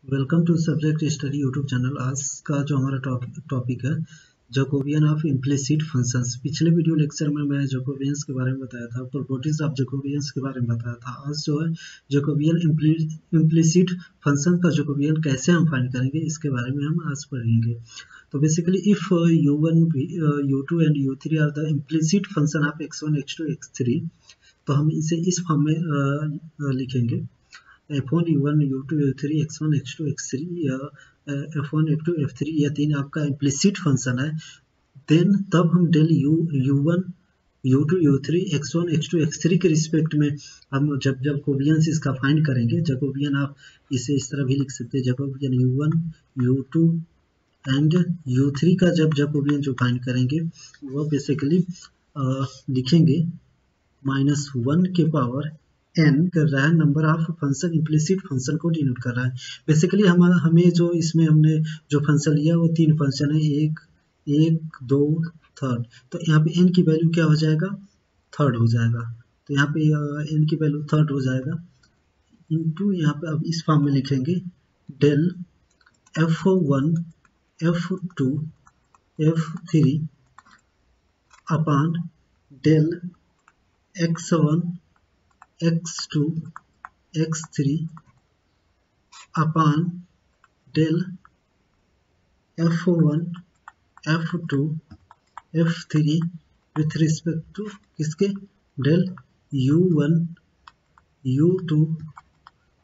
Welcome to subject study YouTube channel. आज का जो हमारा टॉपिक है जैकोबियन ऑफ इम्प्लिसिट फंक्शंस। पिछले वीडियो लेक्चर में मैं जैकोबियंस के बारे में बताया था, प्रॉपर्टीज ऑफ जैकोबियंस के बारे में बताया था। आज जो है जैकोबियन इम्प्लिसिट फंक्शन का जैकोबियन कैसे हम फाइंड करेंगे इसके बारे में हम आज पढ़ेंगे। तो basically if u1 u2 and u3 are the implicit function of x1 x2 x3, तो हम इसे इस फॉर्म में लिखेंगे f1 u1 u2 u3 x1 x2 x3 या f1 f2 f3 या तीन आपका इम्प्लिसिट फंक्शन है। देन तब हम del u1 u2 u3 x1 x2 x3 के रिस्पेक्ट में हम जब जैकोबियंस इसका फाइंड करेंगे, जैकोबियन आप इसे इस तरह भी लिख सकते हैं, Jacobian u1 u2 and u3 का जब जैकोबियन जो फाइंड करेंगे वो बेसिकली लिखेंगे -1 के पावर n कर रहा है, number of function implicit function को डिनोट कर रहा है। बेसिकली हमें जो इसमें हमने जो फंक्शन लिया वो तीन फंक्शन है, एक दो थर्ड। तो यहाँ पे n की वैल्यू क्या हो जाएगा, थर्ड हो जाएगा। तो यहाँ पे n की वैल्यू थर्ड हो जाएगा इनटू यहाँ पे अब इस फॉर्म में लिखेंगे del f1 f2 f3 upon del x1 x2 x3 upon del f1 f2 f3 with respect to किसके, डेल u1 u2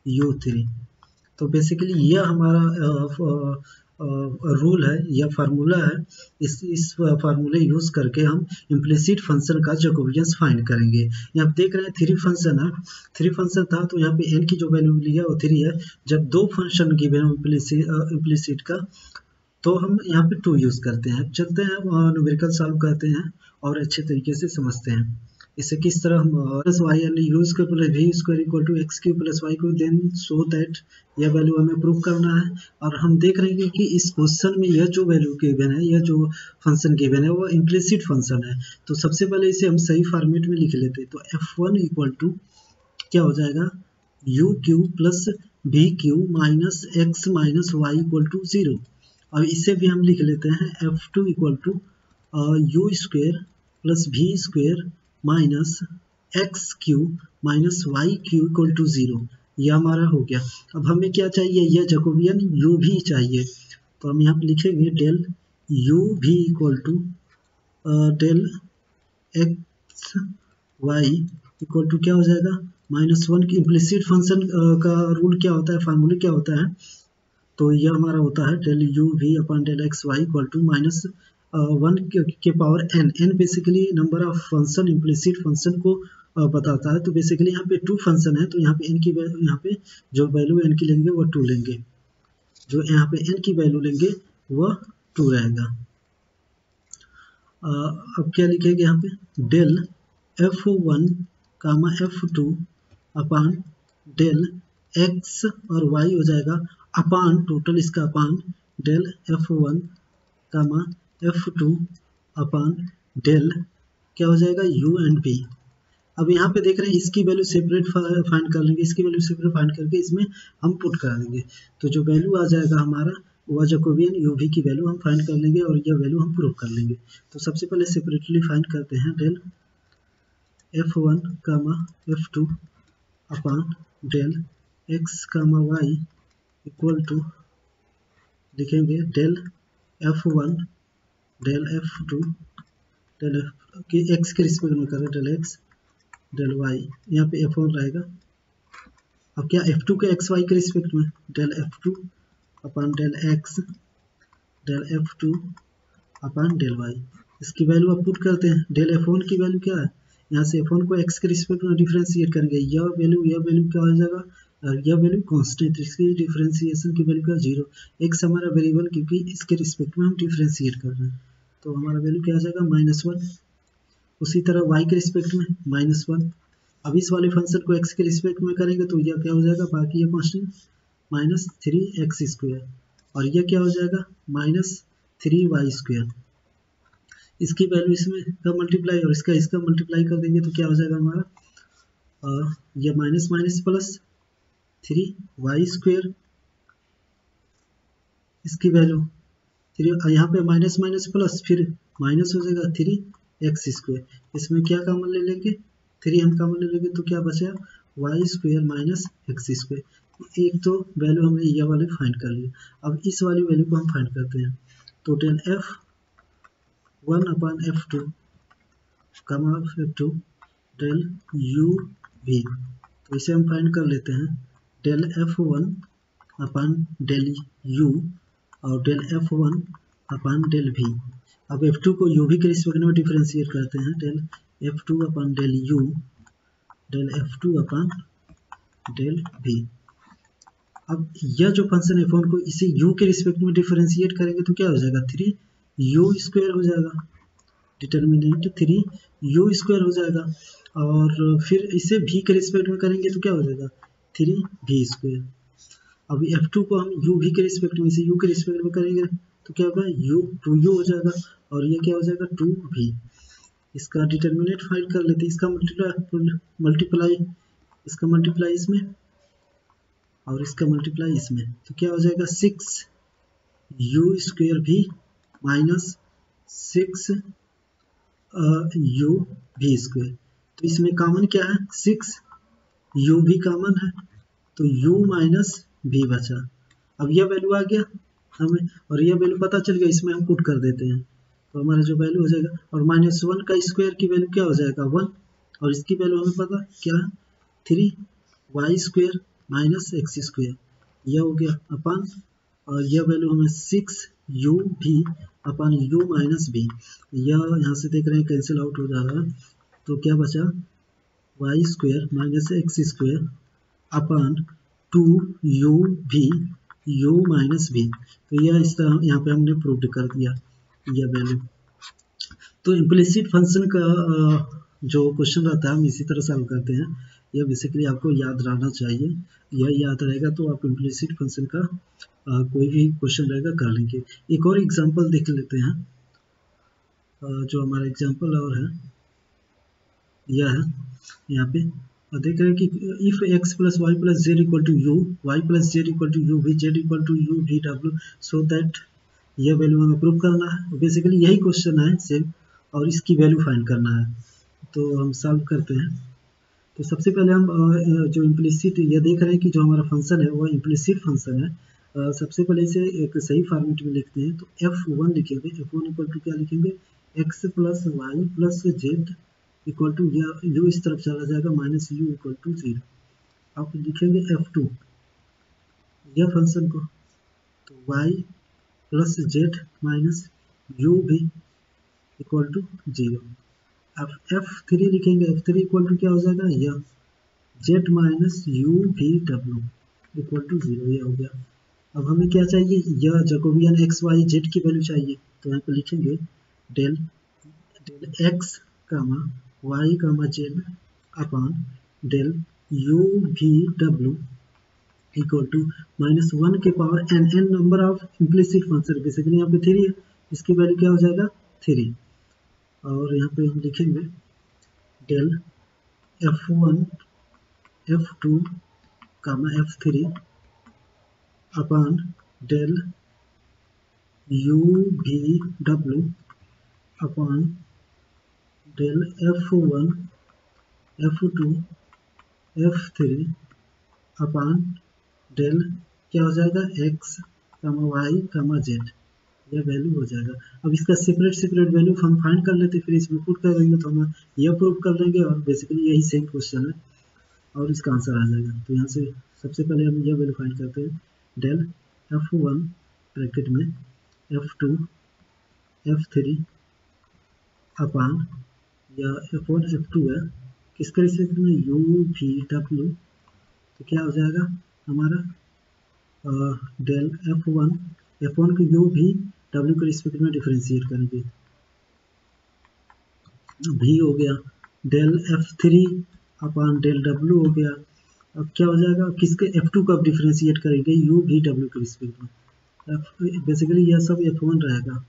u3। तो बेसिकली यह हमारा रूल है या फार्मूला है। इस फार्मूले यूज करके हम इम्प्लिसिट फंक्शन का जैकोबियंस फाइंड करेंगे। यहाँ देख रहे हैं थ्री फंक्शन है, थ्री फंक्शन था तो यहाँ पे n की जो वैल्यू लिया वो 3 है। जब दो फंक्शन गिवन इम्प्लिसिट का तो हम यहाँ पे 2 यूज करते हैं। चलते हैं न्यूमेरिकल सॉल्व करते हैं और अच्छे तरीके से समझते हैं इसे किस तरह हम plus Y and U square plus V square equal to X cube plus Y cube, then so that यह वैल्यू हमें प्रूव करना है। और हम देख रहे हैं कि इस क्वेश्चन में यह जो वैल्यू गिवन है, यह जो फंक्शन गिवन है वो इम्प्लिसिट फंक्शन है। तो सबसे पहले इसे हम सही फॉर्मेट में लिख लेते हैं। तो f1 इक्वल टू क्या हो जाएगा, U cube plus V cube minus X minus Y equal to 0। अब इसे भी हम लिख लेते हैं f2 equal to U square plus V square minus X cube minus Y cube equal to 0। यह हमारा हो गया। अब हमें क्या चाहिए, यह जैकोबियन u भी चाहिए। तो हम यहाँ पे लिखेंगे डेल u भी equal to del X Y equal to क्या हो जाएगा, -1 की इम्प्लिसिट फंक्शन का रूल क्या होता है, फार्मूला क्या होता है। तो यह हमारा होता है डेल u भी upon del X Y equal to -1 के power n basically number of function implicit function को बताता है। तो बेसिकली यहाँ पे 2 फंक्शन है, तो यहाँ पे n की यहाँ पे जो वैल्यू n की लेंगे वो 2 लेंगे, जो यहाँ पे n की वैल्यू लेंगे वह 2 रहेगा। अब क्या लिखेंगे यहाँ पे, डेल f1 कामा f2 अपॉन डेल x और y हो जाएगा अपॉन टोटल इसका अपॉन डेल f1 कामा f2 अपॉन डेल क्या हो जाएगा u एंड v। अब यहाँ पे देख रहे हैं इसकी वैल्यू सेपरेट फाइंड कर लेंगे, इसकी वैल्यू सेपरेट फाइंड करके इसमें हम पुट कर देंगे। तो जो वैल्यू आ जाएगा हमारा वह जैकोबियन u v की वैल्यू हम फाइंड कर लेंगे और यह वैल्यू हम प्रूव कर लेंगे। तो सबसे पहले सेपरेटली फाइंड करते हैं del f1 comma f2 upon del x comma y equal to लिखेंगे del f1 del f2 del f की x के रिस्पेक्ट में करें डेल x डेल y, यहाँ पे f1 रहेगा। अब क्या f2 के xy के रिस्पेक्ट में del f2 upon del x del f2 upon del y, इसकी वैल्यू आप पुट करते हैं। डेल f1 की वैल्यू क्या है, यहाँ से f1 को x के रिस्पेक्ट में डिफरेंशिएट करेंगे, यह वैल्यू क्या हो जाएगा, यह वैल्यू कांस्टेंट, इसकी डिफरेंशिएशन की वैल्यू क्या, 0। x हमारा वेरिएबल क्योंकि इसके रिस्पेक्ट में हम डिफरेंशिएट कर रहे हैं, तो हमारा वैल्यू क्या आ जाएगा, -1। उसी तरह y के रिस्पेक्ट में -1। अब इस वाले फंक्शन को x के रिस्पेक्ट में करेंगे तो यह क्या हो जाएगा, बाकी ये कांस्टेंट -3x², और यह क्या हो जाएगा -3y²। इसकी वैल्यू इसमें का मल्टीप्लाई और इसका मल्टीप्लाई कर देंगे तो क्या हो जाएगा हमारा, यह माइनस माइनस प्लस 3y² इसकी वैल्यू 3, यहाँ पे माइनस माइनस प्लस, फिर माइनस हो जाएगा 3x²। इसमें क्या कॉमन ले लेंगे, 3 हम कॉमन ले लेंगे तो क्या बचा y² माइनस x²। एक तो वैल्यू हमने यह वाली फाइंड कर ली। अब इस वाली वैल्यू को हम फाइंड करते हैं। तो del F1/F2 F2 del UV, तो इसे हम फाइंड कर लेते हैं। डेल F1/डेल U और डेल F1/डेल V। अब F2 को UV के रिस्पेक्ट में डिफरेंशिएट करते हैं। Del F2/डेल U del F2/डेल V। अब यह जो फंक्शन F1 को इसे U के रिस्पेक्ट में डिफरेंशिएट करेंगे तो क्या हो जाएगा, 3u² हो जाएगा। डिटर्मिनेंट 3u² हो जाएगा। और फिर इसे V के रिस्पेक्ट में करेंगे तो क्या हो जाएगा, 3v²। अब F2 को हम UV के रिस्पेक्ट में, इसे U के रिस्पेक्ट में करेंगे तो क्या होगा, 2u हो जाएगा। और ये क्या हो जाएगा, 2v। इसका डिटर्मिनेंट फाइंड कर लेते हैं। इसका मल्टीप्लाई इसमें और इसका मल्टीप्लाई इसमें, तो क्या हो जाएगा 6u² माइनस 6 uv²। तो इसमें कॉमन क्या है, 6u भी कॉमन है, तो u माइनस v बचा। अब यह वैल्यू आ गया हमें, और यह वैल्यू पता चल गया, इसमें हम पुट कर देते हैं तो हमारा जो वैल्यू हो जाएगा। और -1 का स्क्वायर की वैल्यू क्या हो जाएगा, 1, और इसकी वैल्यू हमें पता क्या है, 3y² माइनस x²। यह हो गया अपन, और यह वैल्यू हमें 6u माइनस v। यह यहाँ से देख रहे हैं कैंसिल आउट हो जा रहा है, तो क्या बचा, y² माइनस x² अपन 2u माइनस v। तो यह इस तरह यहाँ पे हमने प्रूव कर दिया यह वैल्यू। तो इम्प्लिसिट फंक्शन का जो क्वेश्चन रहता है हम इसी तरह सॉल्व करते हैं। यह बेसिकली आपको याद रहना चाहिए। यह याद रहेगा तो आप इम्प्लिसिट फंक्शन का कोई भी क्वेश्चन रहेगा कर लेंगे। एक और एग्जांपल देख लेते हैं। जो हमारा एग्जांपल और है यह है, यहाँ पे देख रहे हैं कि if x + y + z = u, y + z = u v, z = u v w, so that यह वैल्यू हमें प्रूव करना है। बेसिकली यही क्वेश्चन है सेम, और इसकी वैल्यू फाइंड करना है। तो हम सॉल्व करते हैं। तो सबसे पहले हम जो इम्प्लिसिट, यह देख रहे हैं कि जो हमारा फंक्शन है वह इम्प्लिसिट फंक्शन है। सबसे पहले इसे एक सही फॉर्मेट में लिखते हैं। तो f1 लिखेंगे, f1 = क्या लिखेंगे, x + y + z equal to, u इस तरफ चला जाएगा, माइनस u = 0। आप लिखेंगे f2 यह फंक्शन को, तो y + z माइनस u भी इक्वल टू 0। अब f3 लिखेंगे, f3 इक्वल टू क्या हो जाएगा, यह z minus u v w equal to 0। यह हो गया। अब हमें क्या चाहिए, यह जैकोबियन x y z की वैल्यू चाहिए। तो यहाँ पर लिखेंगे del x, y, z upon del u v w equal to -1 के power n number of implicit function. Basically यहाँ पे 3 है, इसकी वैल्यू क्या हो जाएगा, 3। और यहाँ पे हम लिखेंगे del f1 f2 f3 upon del u v w upon del f1 f2 f3 upon del क्या हो जाएगा, x, y, z। यह वैल्यू हो जाएगा। अब इसका सेपरेट वैल्यू हम फाइंड कर लेते, फिर इसमें पुट कर देंगे तो हम यह प्रूव कर लेंगे। और बेसिकली यही सेम क्वेश्चन है और इसका आंसर आ जाएगा। तो यहाँ से सबसे पहले हम यह वैल्यू फाइंड करते हैं, डेल f1 ब्रैकेट में f2 f3 अपॉन, या f1 f2 है, किसके रिस्पेक्ट में, u v w। तो क्या हो जाएगा हमारा डेल f1 को u v w के रिस्पेक्ट में डिफरेंशिएट करेंगे, v हो गया, del f3 upon del w हो गया। अब क्या हो जाएगा, किसके, f2 को अब डिफरेंशिएट करेंगे u v w के रिस्पेक्ट में। बेसिकली यह सब f1 रहेगा,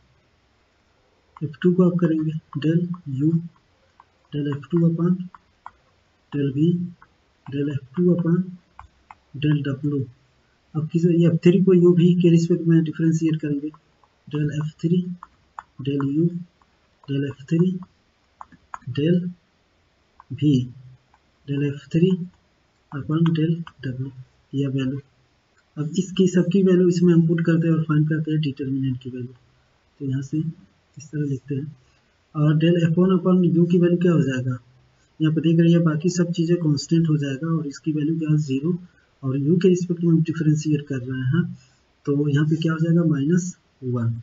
f2 को अब करेंगे del u del f2 upon del v del f2 upon del w अब किस F3 को u v के रिस्पेक्ट में डिफरेंशिएट करेंगे, del F3 del u del F3 del v del F3 upon del w, यह वैल्यू। अब इसकी सबकी वैल्यू इसमें हम पुट करते हैं और फाइंड करते हैं डिटर्मिनेंट की वैल्यू। तो यहाँ से इस तरह लिखते हैं, और डेल F1 अपन u की वैल्यू क्या हो जाएगा, यहाँ पे देख रही है बाकी सब चीज़ें कांस्टेंट हो जाएगा, और इसकी वैल्यू क्या है 0, और u के रिस्पेक्ट में हम डिफरेंशिएट कर रहे हैं, तो यहाँ पे क्या हो जाएगा -1।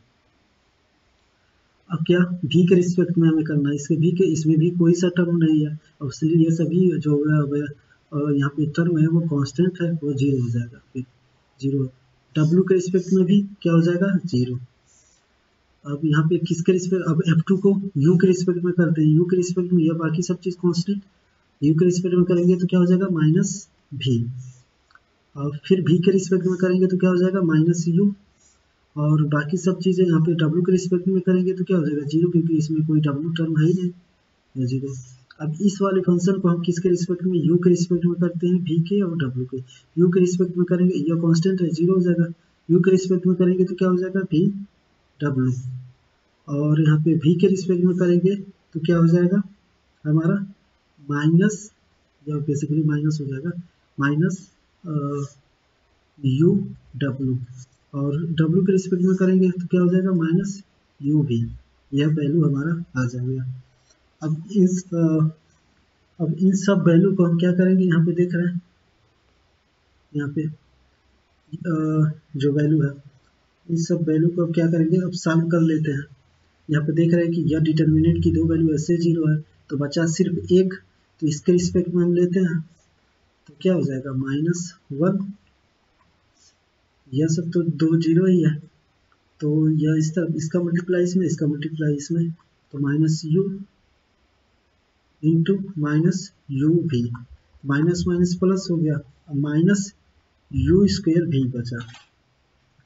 अब क्या v के रिस्पेक्ट में हमें करना है, इसमें भी कोई सा टर्म नहीं है, और इसलिए ये सभी जो यहाँ पे टर्म है वो कांस्टेंट है, वो 0 हो जाएगा, फिर 0। w के रिस्पेक्ट में भी क्या हो जाएगा 0। अब यहाँ पे किसके रिस्पेक्ट, अब F2 को u के रिस्पेक्ट में करते हैं, u के रिस्पेक्ट में, यह बाकी सब चीज़ कांस्टेंट, u के रिस्पेक्ट में करेंगे तो क्या हो जाएगा -v, और फिर v के रिस्पेक्ट में करेंगे तो क्या हो जाएगा -u, और बाकी सब चीज़ें यहाँ पे w के रिस्पेक्ट में करेंगे तो क्या हो जाएगा 0, क्योंकि इसमें कोई w टर्म है ही नहीं, 0। अब इस वाले फंक्शन को हम किसके रिस्पेक्ट में, u के रिस्पेक्ट में करते हैं, v के और w के। u के रिस्पेक्ट में करेंगे, यह कांस्टेंट है 0 हो जाएगा, u के रिस्पेक्ट में करेंगे तो क्या हो जाएगा v w, और यहाँ पे v के रिस्पेक्ट में करेंगे तो क्या हो जाएगा हमारा माइनस, या बेसिकली माइनस हो जाएगा -u w, और w के रिस्पेक्ट में करेंगे तो क्या हो जाएगा -u v, यह वैल्यू हमारा आ जाएगा। अब इन सब वैल्यू को हम क्या करेंगे, यहाँ पे देख रहे हैं, यहाँ पे जो वैल्यू है, इन सब वैल्यू को अब क्या करेंगे, अब सॉल्व कर लेते हैं। यहाँ पे देख रहे हैं कि यह डिटर्मिनेंट की दो वैल्यू ऐसे 0 है, तो बचा सिर्फ एक, तो इसके रिस्पेक्ट में हम लेते हैं तो क्या हो जाएगा -1, यह सब तो 2 0 ही है, तो यह इस तरफ, इसका मल्टीप्लाई इसमें, इसका मल्टीप्लाई इसमें, तो -u into -u v, minus minus plus हो गया, -u² v बचा,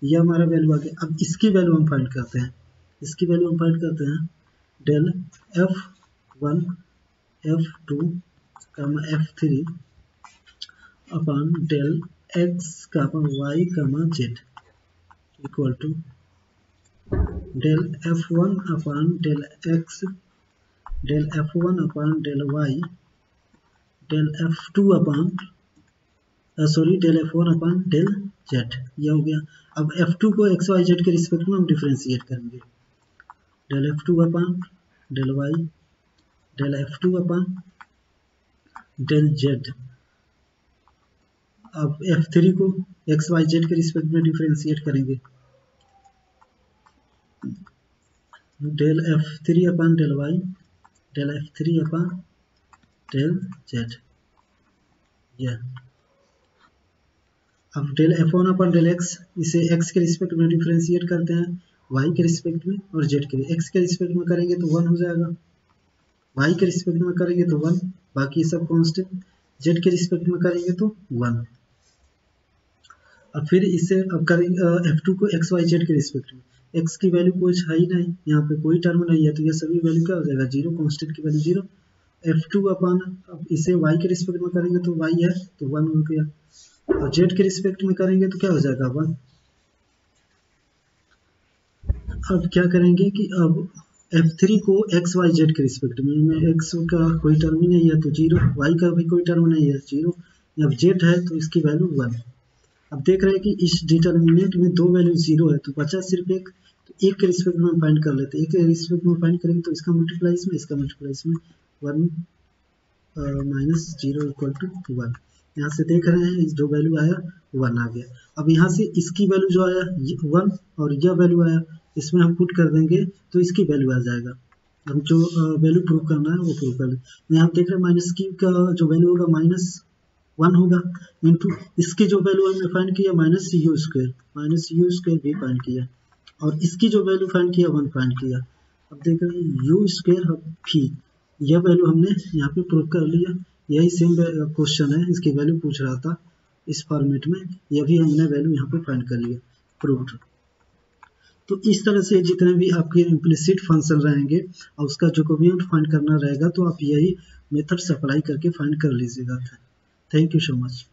यह हमारा वैल्यू आ गया। अब इसकी वैल्यू हम फाइंड करते हैं, इसकी वैल्यू हम फाइंड करते हैं, del F1 F2 F3 upon del x y z equal to del F1 upon del x, del F1 upon del y, del F2 upon del F1 upon del z, यह हो गया। अब F2 को x y z के respect में हम differentiate करेंगे, del F2 upon del y, del F2 upon del z। अब F3 को x y z के रिस्पेक्ट में डिफरेंशिएट करेंगे, del F3 upon del y, del F3 upon del z, यह। अब del F1 upon del x, इसे x के respect में डिफरेंशिएट करते हैं, y के रिस्पेक्ट में और z के, x के रिस्पेक्ट में करेंगे तो 1 हो जाएगा, y के रिस्पेक्ट में करेंगे तो 1, बाकी सब कांस्टेंट, z के रिस्पेक्ट में करेंगे तो 1। अब फिर इसे अब करेंगे F2 को x y z के रिस्पेक्ट में, x की वैल्यू कुछ है ही नहीं, यहाँ पे कोई टर्म नहीं है, तो यह सभी वैल्यू क्या हो जाएगा 0, कांस्टेंट की वैल्यू 0। F2 अपन, अब इसे y के रिस्पेक्ट में करेंगे तो y है तो 1 हो गया, और z के रिस्पेक्ट में करेंगे तो क्या हो जाएगा 1। अब क्या करेंगे कि अब F3 को x y z के रिस्पेक्ट में, x का कोई टर्म ही नहीं है तो 0, y का भी कोई टर्म नहीं है 0, अब z है तो इसकी वैल्यू 1। अब देख रहे हैं कि इस डिटर्मिनेंट में दो वैल्यू 0 है, तो बचा सिर्फ एक, तो एक के रिस्पेक्ट में हम फाइंड कर लेते हैं, एक के रिस्पेक्ट में फाइंड करेंगे तो इसका मल्टीप्लाई इसमें, इसका मल्टीप्लाई इसमें, 1 -0 इक्वल टू 1। यहाँ से देख रहे हैं जो वैल्यू आया 1 आ गया। अब यहाँ से इसकी वैल्यू जो आया 1 और यह वैल्यू आया, इसमें हम पुट कर देंगे तो इसकी वैल्यू आ जाएगा। हम जो वैल्यू प्रूव करना है वो प्रूव कर लें। यहाँ देख रहे हैं माइनस की का जो वैल्यू होगा -1 होगा, इंटू इसकी जो वैल्यू हमने फाइंड किया -u² भी फाइंड किया, और इसकी जो वैल्यू फाइंड किया 1 फाइंड किया। अब देख रहे हैं u² भी, यह वैल्यू हमने यहाँ पे प्रूव कर लिया। यही सेम क्वेश्चन है, इसकी वैल्यू पूछ रहा था इस फॉर्मेट में, यह भी हमने वैल्यू यहाँ पे फाइंड कर लिया, प्रूव्ड। तो इस तरह से जितने भी आपके इम्प्लिसिट फंक्शन रहेंगे और उसका जैकोबियन फाइंड करना रहेगा, तो आप यही मेथड अप्लाई करके फाइंड कर लीजिएगा। Thank you so much.